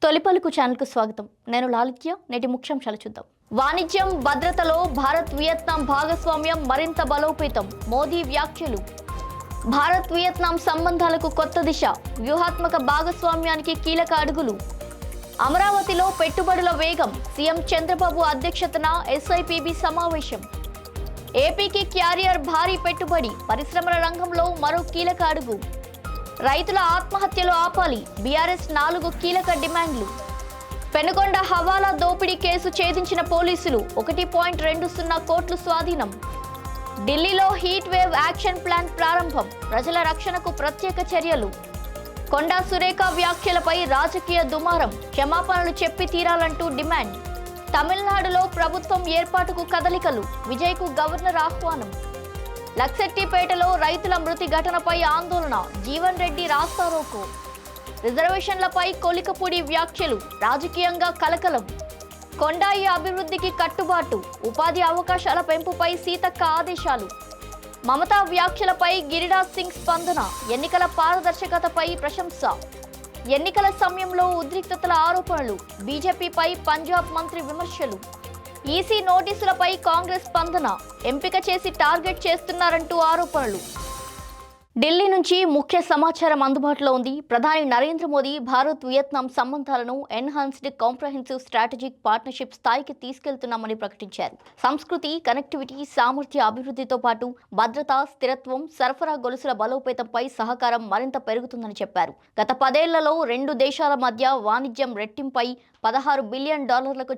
తొలిపలుకు ఛానల్కు స్వాగతం. నేను లాలిత్య. నేటి ముఖ్యాంశాలు చూద్దాం. వాణిజ్యం, భద్రతలో భారత్ వియత్నాం భాగస్వామ్యం మరింత బలోపేతం. మోదీ వ్యాఖ్యలు. భారత్ వియత్నాం సంబంధాలకు కొత్త దిశ. వ్యూహాత్మక భాగస్వామ్యానికి కీలక అడుగులు. అమరావతిలో పెట్టుబడుల వేగం. సీఎం చంద్రబాబు అధ్యక్షతన ఎస్ఐపిబి సమావేశం. ఏపీకి క్యారియర్ భారీ పెట్టుబడి. పరిశ్రమల రంగంలో మరో కీలక అడుగు. రైతుల ఆత్మహత్యలు ఆపాలి. బీఆర్ఎస్ 4 కీలక డిమాండ్లు. పెనుగొండ హవాలా దోపిడీ కేసు ఛేదించిన పోలీసులు. 1.20 కోట్లు స్వాధీనం. ఢిల్లీలో హీట్ వేవ్ యాక్షన్ ప్లాన్ ప్రారంభం. ప్రజల రక్షణకు ప్రత్యేక చర్యలు. కొండా సురేఖ వ్యాఖ్యలపై రాజకీయ దుమారం. క్షమాపణలు చెప్పి తీరాలంటూ డిమాండ్. తమిళనాడులో ప్రభుత్వం ఏర్పాటుకు కదలికలు. విజయ్కు గవర్నర్ ఆహ్వానం. లక్సెట్టిపేటలో రైతుల మృతి ఘటనపై ఆందోళన. జీవన్ రెడ్డి రాస్తారోకో. రిజర్వేషన్లపై కొలికపూడి వ్యాఖ్యలు. రాజకీయంగా కలకలం. కొండాయి అభివృద్ధికి కట్టుబాటు. ఉపాధి అవకాశాల పెంపుపై సీతక్క ఆదేశాలు. మమతా వ్యాఖ్యలపై గిరిరాజ్ సింగ్ స్పందన. ఎన్నికల పారదర్శకతపై ప్రశంస. ఎన్నికల సమయంలో ఉద్రిక్తతల ఆరోపణలు. బీజేపీపై పంజాబ్ మంత్రి విమర్శలు. ఈసీ నోటీసులపై కాంగ్రెస్ స్పందన. ఎంపిక చేసి టార్గెట్ చేస్తున్నారంటూ ఆరోపణలు. ఢిల్లీ నుంచి ముఖ్య సమాచారం అందుబాటులో ఉంది. ప్రధాని నరేంద్ర మోదీ భారత్ వియత్నాం సంబంధాలను ఎన్హాన్స్డ్ కాంప్రహెన్సివ్ స్ట్రాటజిక్ పార్ట్నర్షిప్ స్థాయికి తీసుకెళ్తున్నామని ప్రకటించారు. సంస్కృతి, కనెక్టివిటీ, సామర్థ్య అభివృద్ధితో పాటు భద్రత, స్థిరత్వం, సరఫరా గొలుసుల బలోపేతంపై సహకారం మరింత పెరుగుతుందని చెప్పారు. గత 10 ఏళ్లలో 2 దేశాల మధ్య వాణిజ్యం రెట్టింపై $16 బిలియన్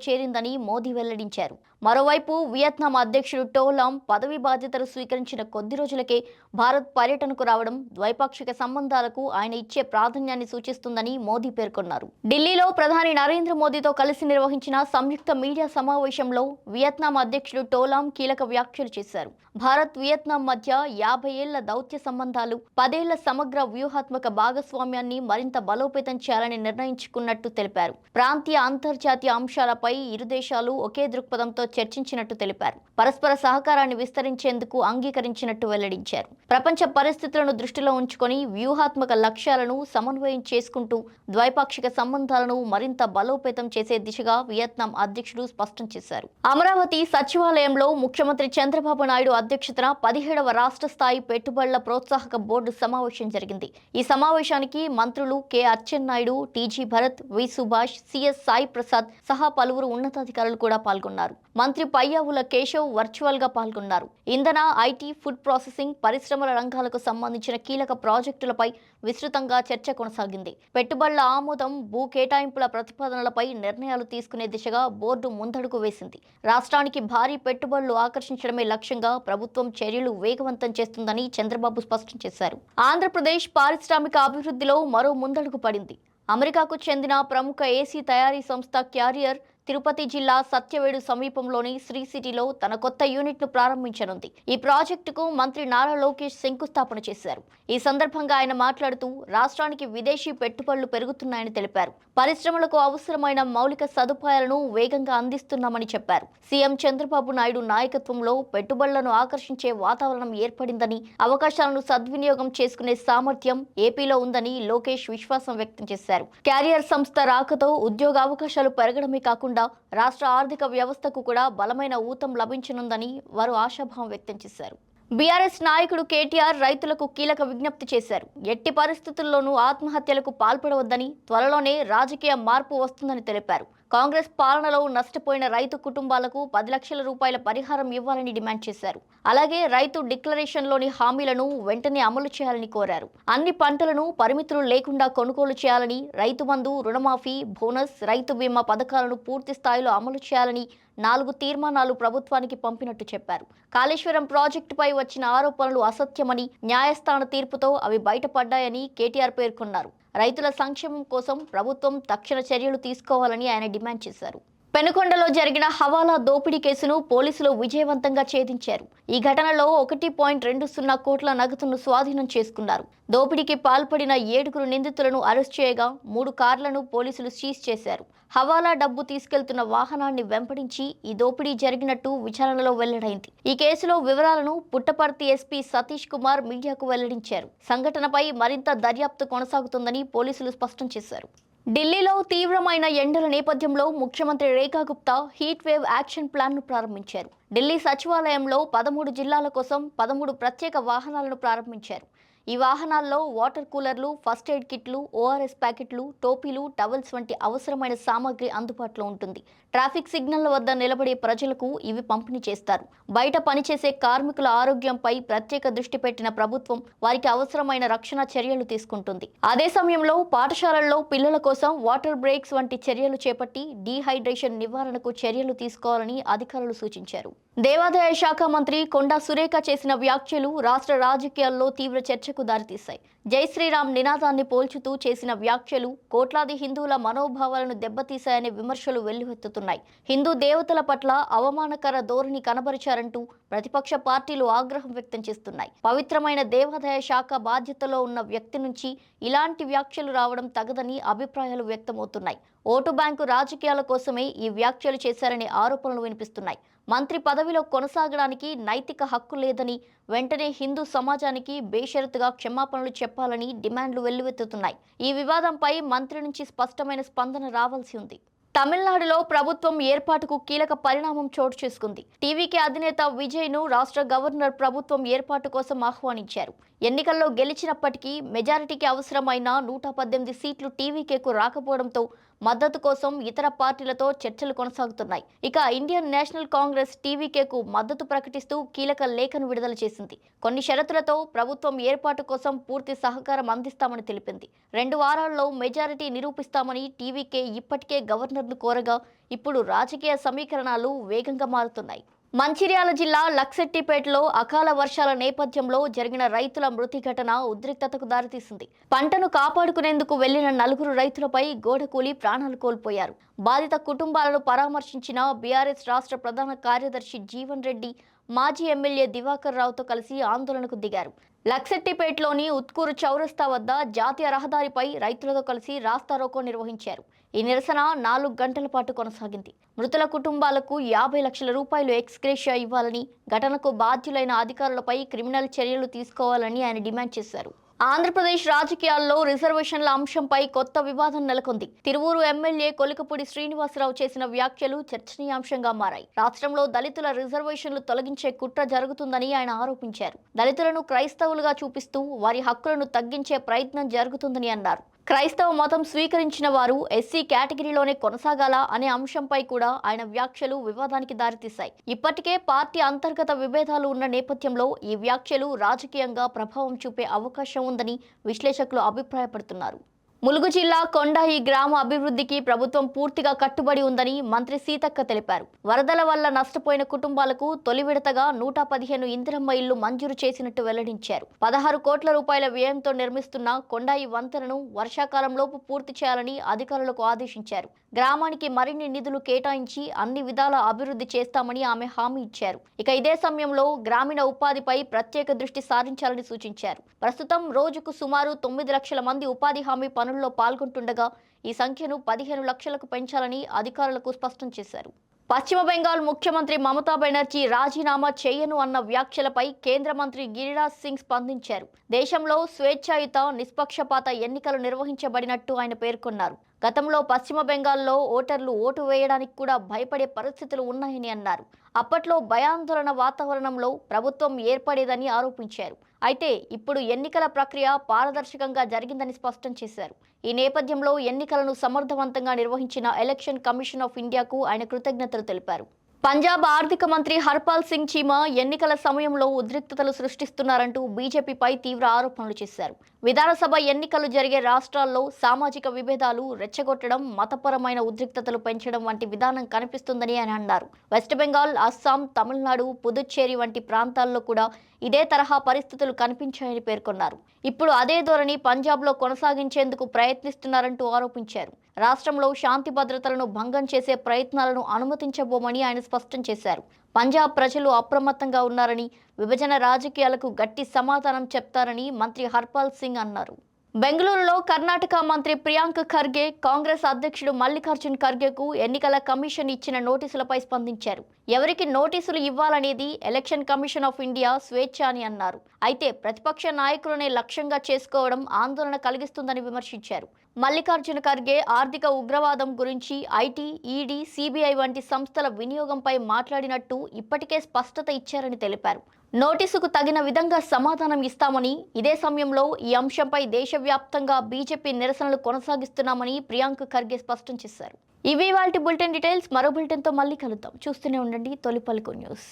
చేరిందని మోదీ వెల్లడించారు. మరోవైపు వియత్నాం అధ్యక్షుడు టో లామ్ పదవి బాధ్యతలు స్వీకరించిన కొద్ది రోజులకే భారత్ పర్యటనకు రావడం ద్వైపాక్షిక సంబంధాలకు ఆయన ఇచ్చే ప్రాధాన్యాన్ని సూచిస్తుందని మోదీ పేర్కొన్నారు. ఢిల్లీలో ప్రధాని నరేంద్ర మోదీతో కలిసి నిర్వహించిన సంయుక్త మీడియా సమావేశంలో వియత్నాం అధ్యక్షుడు టో లామ్ కీలక వ్యాఖ్యలు చేశారు. భారత్ వియత్నాం మధ్య 50 ఏళ్ల దౌత్య సంబంధాలు, 10 ఏళ్ల సమగ్ర వ్యూహాత్మక భాగస్వామ్యాన్ని మరింత బలోపేతం చేయాలని నిర్ణయించుకున్నట్టు తెలిపారు. ప్రాంతీయ, అంతర్జాతీయ అంశాలపై ఇరు దేశాలు ఒకే దృక్పథంతో చర్చించినట్టు తెలిపారు. పరస్పర సహకారాన్ని విస్తరించేందుకు అంగీకరించినట్టు వెల్లడించారు. ప్రపంచ పరిస్థితులను దృష్టిలో ఉంచుకొని వ్యూహాత్మక లక్ష్యాలను సమన్వయం చేసుకుంటూ ద్వైపాక్షిక సంబంధాలను మరింత బలోపేతం చేసే దిశగా వియత్నాం అధ్యక్షుడు స్పష్టం చేశారు. అమరావతి సచివాలయంలో ముఖ్యమంత్రి చంద్రబాబు నాయుడు అధ్యక్షతన 17వ రాష్ట్ర స్థాయి పెట్టుబడుల ప్రోత్సాహక బోర్డు సమావేశం జరిగింది. ఈ సమావేశానికి మంత్రులు కె అచ్చెన్నాయుడు, టీజీ భరత్, వి సుభాష్, సిఎస్ సాయి ప్రసాద్ సహా పలువురు ఉన్నతాధికారులు కూడా పాల్గొన్నారు. మంత్రి పయ్యావుల కేశవ్ వర్చువల్ గా పాల్గొన్నారు. ఇంధన, ఐటీ, ఫుడ్ ప్రాసెసింగ్, పరిశ్రమల రంగాలకు సంబంధించిన కీలక ప్రాజెక్టులపై విస్తృతంగా చర్చ కొనసాగింది. పెట్టుబడుల ఆమోదం, భూ కేటాయింపుల ప్రతిపాదనలపై నిర్ణయాలు తీసుకునే దిశగా బోర్డు ముందడుగు వేసింది. రాష్ట్రానికి భారీ పెట్టుబడులు ఆకర్షించడమే లక్ష్యంగా ప్రభుత్వం చర్యలు వేగవంతం చేస్తుందని చంద్రబాబు స్పష్టం చేశారు. ఆంధ్రప్రదేశ్ పారిశ్రామిక అభివృద్ధిలో మరో ముందడుగు పడింది. అమెరికాకు చెందిన ప్రముఖ ఏసీ తయారీ సంస్థ క్యారియర్ తిరుపతి జిల్లా సత్యవేడు సమీపంలోని శ్రీ సిటీలో తన కొత్త యూనిట్ను ప్రారంభించనుంది. ఈ ప్రాజెక్టుకు మంత్రి నారా లోకేష్ శంకుస్థాపన చేశారు. ఈ సందర్భంగా ఆయన మాట్లాడుతూ రాష్ట్రానికి విదేశీ పెట్టుబడులు పెరుగుతున్నాయని తెలిపారు. పరిశ్రమలకు అవసరమైన మౌలిక సదుపాయాలను వేగంగా అందిస్తున్నామని చెప్పారు. సీఎం చంద్రబాబు నాయుడు నాయకత్వంలో పెట్టుబడులను ఆకర్షించే వాతావరణం ఏర్పడిందని, అవకాశాలను సద్వినియోగం చేసుకునే సామర్థ్యం ఏపీలో ఉందని లోకేష్ విశ్వాసం వ్యక్తం చేశారు. క్యారియర్ సంస్థ రాకతో ఉద్యోగ అవకాశాలు పెరగడమే కాకుండా రాష్ట్ర ఆర్థిక వ్యవస్థకు కూడా బలమైన ఊతం లభించనుందని వారు ఆశాభావం వ్యక్తం చేశారు. బీఆర్ఎస్ నాయకుడు కేటీఆర్ రైతులకు కీలక విజ్ఞప్తి చేశారు. ఎట్టి పరిస్థితుల్లోనూ ఆత్మహత్యలకు పాల్పడవద్దని, త్వరలోనే రాజకీయ మార్పు వస్తుందని తెలిపారు. కాంగ్రెస్ పాలనలో నష్టపోయిన రైతు కుటుంబాలకు 10 లక్షల రూపాయల పరిహారం ఇవ్వాలని డిమాండ్ చేశారు. అలాగే రైతు డిక్లరేషన్లోని హామీలను వెంటనే అమలు చేయాలని కోరారు. అన్ని పంటలను పరిమితులు లేకుండా కొనుగోలు చేయాలని, రైతు బంధు, రుణమాఫీ, బోనస్, రైతు బీమా పథకాలను పూర్తి స్థాయిలో అమలు చేయాలని 4 తీర్మానాలు ప్రభుత్వానికి పంపినట్టు చెప్పారు. కాళేశ్వరం ప్రాజెక్టుపై వచ్చిన ఆరోపణలు అసత్యమని, న్యాయస్థాన తీర్పుతో అవి బయటపడ్డాయని కేటీఆర్ పేర్కొన్నారు. రైతుల సంక్షేమం కోసం ప్రభుత్వం తక్షణ చర్యలు తీసుకోవాలని ఆయన డిమాండ్ చేశారు. పెనుకొండలో జరిగిన హవాలా దోపిడీ కేసును పోలీసులు విజయవంతంగా ఛేదించారు. ఈ ఘటనలో 1.20 కోట్ల నగదును స్వాధీనం చేసుకున్నారు. దోపిడీకి పాల్పడిన 7 నిందితులను అరెస్ట్ చేయగా 3 కార్లను పోలీసులు సీజ్ చేశారు. హవాలా డబ్బు తీసుకెళ్తున్న వాహనాన్ని వెంబడించి ఈ దోపిడీ జరిగినట్టు విచారణలో వెల్లడైంది. ఈ కేసులో వివరాలను పుట్టపర్తి ఎస్పీ సతీష్ కుమార్ మీడియాకు వెల్లడించారు. సంఘటనపై మరింత దర్యాప్తు కొనసాగుతుందని పోలీసులు స్పష్టం చేశారు. ఢిల్లీలో తీవ్రమైన ఎండల నేపథ్యంలో ముఖ్యమంత్రి రేఖా గుప్తా హీట్ వేవ్ యాక్షన్ ప్లాన్ను ప్రారంభించారు. ఢిల్లీ సచివాలయంలో 13 జిల్లాల కోసం 13 ప్రత్యేక వాహనాలను ప్రారంభించారు. ఈ వాహనాల్లో వాటర్ కూలర్లు, ఫస్ట్ ఎయిడ్ కిట్లు, ఓఆర్ఎస్ ప్యాకెట్లు, టోపీలు, టవల్స్ వంటి అవసరమైన సామాగ్రి అందుబాటులో ఉంటుంది. ట్రాఫిక్ సిగ్నళ్ల వద్ద నిలబడే ప్రజలకు ఇవి పంపిణీ చేస్తారు. బయట పనిచేసే కార్మికుల ఆరోగ్యంపై ప్రత్యేక దృష్టి పెట్టిన ప్రభుత్వం వారికి అవసరమైన రక్షణ చర్యలు తీసుకుంటుంది. అదే సమయంలో పాఠశాలల్లో పిల్లల కోసం వాటర్ బ్రేక్స్ వంటి చర్యలు చేపట్టి డీహైడ్రేషన్ నివారణకు చర్యలు తీసుకోవాలని అధికారులు సూచించారు. దేవాదాయ శాఖ మంత్రి కొండా సురేఖ చేసిన వ్యాఖ్యలు రాష్ట్ర రాజకీయాల్లో తీవ్ర చర్చకు దారితీశాయి. జై శ్రీరామ్ నినాదాన్ని పోల్చుతూ చేసిన వ్యాఖ్యలు కోట్లాది హిందువుల మనోభావాలను దెబ్బతీశాయనే విమర్శలు వెల్లువెత్తుతున్నాయి. హిందూ దేవతల పట్ల అవమానకర ధోరణి కనబరిచారంటూ ప్రతిపక్ష పార్టీలు ఆగ్రహం వ్యక్తం చేస్తున్నాయి. పవిత్రమైన దేవాదాయ శాఖ బాధ్యతలో ఉన్న వ్యక్తి నుంచి ఇలాంటి వ్యాఖ్యలు రావడం తగదని అభిప్రాయాలు వ్యక్తమవుతున్నాయి. ఓటు బ్యాంకు రాజకీయాల కోసమే ఈ వ్యాఖ్యలు చేశారనే ఆరోపణలు వినిపిస్తున్నాయి. మంత్రి పదవిలో కొనసాగడానికి నైతిక హక్కు లేదని, వెంటనే హిందూ సమాజానికి బేషరతుగా క్షమాపణలు చెప్పాలని డిమాండ్లు వెల్లువెత్తుతున్నాయి. ఈ వివాదంపై మంత్రి నుంచి స్పష్టమైన స్పందన రావాల్సి ఉంది. తమిళనాడులో ప్రభుత్వం ఏర్పాటుకు కీలక పరిణామం చోటు చేసుకుంది. టీవీకే అధినేత విజయ్ను రాష్ట్ర గవర్నర్ ప్రభుత్వం ఏర్పాటు కోసం ఆహ్వానించారు. ఎన్నికల్లో గెలిచినప్పటికీ మెజారిటీకి అవసరమైన 118 సీట్లు టీవీకేకు రాకపోవడంతో మద్దతు కోసం ఇతర పార్టీలతో చర్చలు కొనసాగుతున్నాయి. ఇక ఇండియన్ నేషనల్ కాంగ్రెస్ టీవీకేకు మద్దతు ప్రకటిస్తూ కీలక లేఖను విడుదల చేసింది. కొన్ని షరతులతో ప్రభుత్వం ఏర్పాటు కోసం పూర్తి సహకారం అందిస్తామని తెలిపింది. 2 వారాల్లో మెజారిటీ నిరూపిస్తామని టీవీకే ఇప్పటికే గవర్నర్ను కోరగా ఇప్పుడు రాజకీయ సమీకరణాలు వేగంగా మారుతున్నాయి. మంచిర్యాల జిల్లా లక్సెట్టిపేటలో అకాల వర్షాల నేపథ్యంలో జరిగిన రైతుల మృతి ఘటన ఉద్రిక్తతకు దారితీసింది. పంటను కాపాడుకునేందుకు వెళ్లిన 4 రైతులపై గోడ కూలి ప్రాణాలు కోల్పోయారు. బాధిత కుటుంబాలను పరామర్శించిన బీఆర్ఎస్ రాష్ట్ర ప్రధాన కార్యదర్శి జీవన్ రెడ్డి మాజీ ఎమ్మెల్యే దివాకర్ రావుతో కలిసి ఆందోళనకు దిగారు. లక్సెట్టిపేటలోని ఉత్కూరు చౌరస్తా వద్ద జాతీయ రహదారిపై రైతులతో కలిసి రాస్తారోకో నిర్వహించారు. ఈ నిరసన 4 గంటల పాటు కొనసాగింది. మృతుల కుటుంబాలకు 50 లక్షల రూపాయలు ఎక్స్గ్రేషియా ఇవ్వాలని, ఘటనకు బాధ్యులైన అధికారులపై క్రిమినల్ చర్యలు తీసుకోవాలని ఆయన డిమాండ్ చేశారు. ఆంధ్రప్రదేశ్ రాజకీయాల్లో రిజర్వేషన్ల అంశంపై కొత్త వివాదం నెలకొంది. తిరువూరు ఎమ్మెల్యే కొలికపూడి శ్రీనివాసరావు చేసిన వ్యాఖ్యలు చర్చనీయాంశంగా మారాయి. రాష్ట్రంలో దళితుల రిజర్వేషన్లు తొలగించే కుట్ర జరుగుతుందని ఆయన ఆరోపించారు. దళితులను క్రైస్తవులుగా చూపిస్తూ వారి హక్కులను తగ్గించే ప్రయత్నం జరుగుతుందని అన్నారు. క్రైస్తవ మతం స్వీకరించిన వారు ఎస్సీ కేటగిరీలోనే కొనసాగాలా అనే అంశంపై కూడా ఆయన వ్యాఖ్యలు వివాదానికి దారితీశాయి. ఇప్పటికే పార్టీ అంతర్గత విభేదాలు ఉన్న నేపథ్యంలో ఈ వ్యాఖ్యలు రాజకీయంగా ప్రభావం చూపే అవకాశం ఉందని విశ్లేషకులు అభిప్రాయపడుతున్నారు. ములుగు జిల్లా కొండాయి గ్రామ అభివృద్ధికి ప్రభుత్వం పూర్తిగా కట్టుబడి ఉందని మంత్రి సీతక్క తెలిపారు. వరదల వల్ల నష్టపోయిన కుటుంబాలకు తొలి విడతగా 115 ఇందిరమ్మ ఇళ్లు మంజూరు చేసినట్టు వెల్లడించారు. 16 కోట్ల రూపాయల వ్యయంతో నిర్మిస్తున్న కొండాయి వంతెనను వర్షాకాలంలోపు పూర్తి చేయాలని అధికారులకు ఆదేశించారు. గ్రామానికి మరిన్ని నిధులు కేటాయించి అన్ని విధాల అభివృద్ధి చేస్తామని ఆమె హామీ ఇచ్చారు. ఇక ఇదే సమయంలో గ్రామీణ ఉపాధిపై ప్రత్యేక దృష్టి సారించాలని సూచించారు. ప్రస్తుతం రోజుకు సుమారు 9 లక్షల మంది ఉపాధి హామీ పనుల్లో పాల్గొంటుండగా ఈ సంఖ్యను 15 లక్షలకు పెంచాలని అధికారులకు స్పష్టం చేశారు. పశ్చిమ బెంగాల్ ముఖ్యమంత్రి మమతా బెనర్జీ రాజీనామా చేయను అన్న వ్యాఖ్యలపై కేంద్ర మంత్రి గిరిరాజ్ సింగ్ స్పందించారు. దేశంలో స్వేచ్ఛాయుత, నిష్పక్షపాత ఎన్నికలు నిర్వహించబడినట్టు ఆయన పేర్కొన్నారు. గతంలో పశ్చిమ బెంగాల్లో ఓటర్లు ఓటు వేయడానికి కూడా భయపడే పరిస్థితులు ఉన్నాయని అన్నారు. అప్పట్లో భయాందోళన వాతావరణంలో ప్రభుత్వం ఏర్పడేదని ఆరోపించారు. అయితే ఇప్పుడు ఎన్నికల ప్రక్రియ పారదర్శకంగా జరిగిందని స్పష్టం చేశారు. ఈ నేపథ్యంలో ఎన్నికలను సమర్థవంతంగా నిర్వహించిన ఎలక్షన్ కమిషన్ ఆఫ్ ఇండియాకు ఆయన కృతజ్ఞతలు తెలిపారు. పంజాబ్ ఆర్థిక మంత్రి హర్పాల్ సింగ్ చీమా ఎన్నికల సమయంలో ఉద్రిక్తతలు సృష్టిస్తున్నారంటూ బీజేపీపై తీవ్ర ఆరోపణలు చేశారు. విధానసభ ఎన్నికలు జరిగే రాష్ట్రాల్లో సామాజిక విభేదాలు రెచ్చగొట్టడం, మతపరమైన ఉద్రిక్తతలు పెంచడం వంటి విధానం కనిపిస్తుందని ఆయన అన్నారు. వెస్ట్ బెంగాల్, అస్సాం, తమిళనాడు, పుదుచ్చేరి వంటి ప్రాంతాల్లో కూడా ఇదే తరహా పరిస్థితులు కనిపించాయని పేర్కొన్నారు. ఇప్పుడు అదే ధోరణి పంజాబ్లో కొనసాగించేందుకు ప్రయత్నిస్తున్నారంటూ ఆరోపించారు. రాష్ట్రంలో శాంతి భద్రతలను భంగం చేసే ప్రయత్నాలను అనుమతించబోమని ఆయన స్పష్టం చేశారు. పంజాబ్ ప్రజలు అప్రమత్తంగా ఉన్నారని, విభజన రాజకీయాలకు గట్టి సమాధానం చెప్తారని మంత్రి హర్పాల్ సింగ్ అన్నారు. బెంగళూరులో కర్ణాటక మంత్రి ప్రియాంక్ ఖర్గే కాంగ్రెస్ అధ్యక్షుడు మల్లికార్జున్ ఖర్గేకు ఎన్నికల కమిషన్ ఇచ్చిన నోటీసులపై స్పందించారు. ఎవరికి నోటీసులు ఇవ్వాలనేది ఎలక్షన్ కమిషన్ ఆఫ్ ఇండియా స్వేచ్ఛ అని అన్నారు. అయితే ప్రతిపక్ష నాయకులనే లక్ష్యంగా చేసుకోవడం ఆందోళన కలిగిస్తుందని విమర్శించారు. మల్లికార్జున ఖర్గే ఆర్థిక ఉగ్రవాదం గురించి ఐటీ, ఈడీ, సిబిఐ వంటి సంస్థల వినియోగంపై మాట్లాడినట్టు ఇప్పటికే స్పష్టత ఇచ్చారని తెలిపారు. నోటీసుకు తగిన విధంగా సమాధానం ఇస్తామని, ఇదే సమయంలో ఈ అంశంపై దేశవ్యాప్తంగా బీజేపీ నిరసనలు కొనసాగిస్తున్నామని ప్రియాంక్ ఖర్గే స్పష్టం చేశారు. ఇవి వాటి బులెటిన్ డీటెయిల్స్. మరో బులెటిన్తో మళ్ళీ కలుద్దాం. చూస్తూనే ఉండండి తొలి పలుకు న్యూస్.